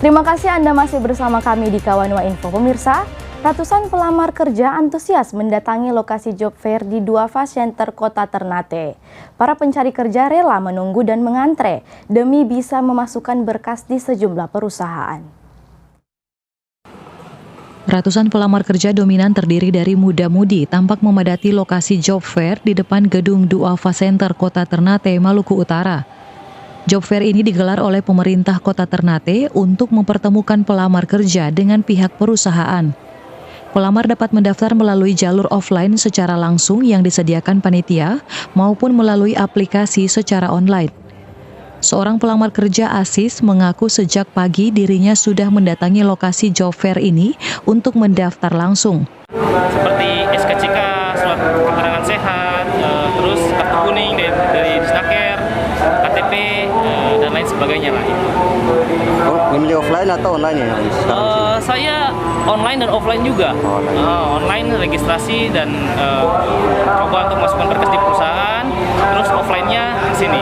Terima kasih Anda masih bersama kami di Kawanua Info. Pemirsa, ratusan pelamar kerja antusias mendatangi lokasi job fair di Duafa Center Kota Ternate. Para pencari kerja rela menunggu dan mengantre demi bisa memasukkan berkas di sejumlah perusahaan. Ratusan pelamar kerja dominan terdiri dari muda-mudi tampak memadati lokasi job fair di depan gedung Duafa Center Kota Ternate, Maluku Utara. Job fair ini digelar oleh pemerintah Kota Ternate untuk mempertemukan pelamar kerja dengan pihak perusahaan. Pelamar dapat mendaftar melalui jalur offline secara langsung yang disediakan panitia maupun melalui aplikasi secara online. Seorang pelamar kerja Asis mengaku sejak pagi dirinya sudah mendatangi lokasi job fair ini untuk mendaftar langsung. Seperti SKCK, surat keterangan sehat, terus kartu kuning dari Disnaker, KTP, dan lain sebagainya lah. Oh, memilih offline atau online ya? Saya online dan offline juga. Online registrasi dan coba untuk masukkan berkas di perusahaan, terus offline-nya di sini,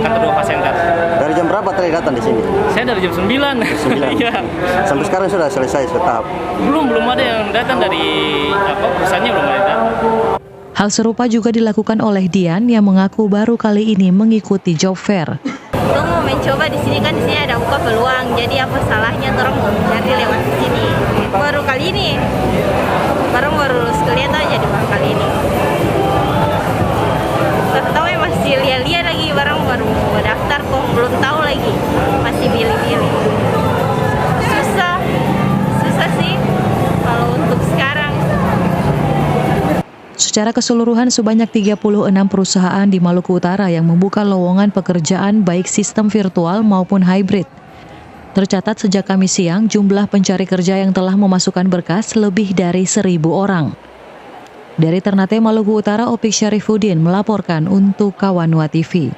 kantor Duafa Center. Dari jam berapa tadi datang di sini? Saya dari jam 9. 9. Iya. Sampai sekarang sudah selesai tahap? Belum ada yang datang dari perusahaannya, belum ada yang datang. Hal serupa juga dilakukan oleh Dian yang mengaku baru kali ini mengikuti job fair. Orang mau mencoba di sini, kan di sini ada buka peluang, jadi apa salahnya orang mau mencari lewat sini. Baru kali ini, baru lulus kuliah tuh, jadi baru kali ini. Tahu masih lihat lagi, baru mau daftar kok, belum tahu lagi, masih pilih-pilih. Susah sih kalau untuk sekarang. Secara keseluruhan sebanyak 36 perusahaan di Maluku Utara yang membuka lowongan pekerjaan baik sistem virtual maupun hybrid. Tercatat sejak Kamis siang jumlah pencari kerja yang telah memasukkan berkas lebih dari 1.000 orang. Dari Ternate, Maluku Utara, Opik Syarifuddin melaporkan untuk Kawanua TV.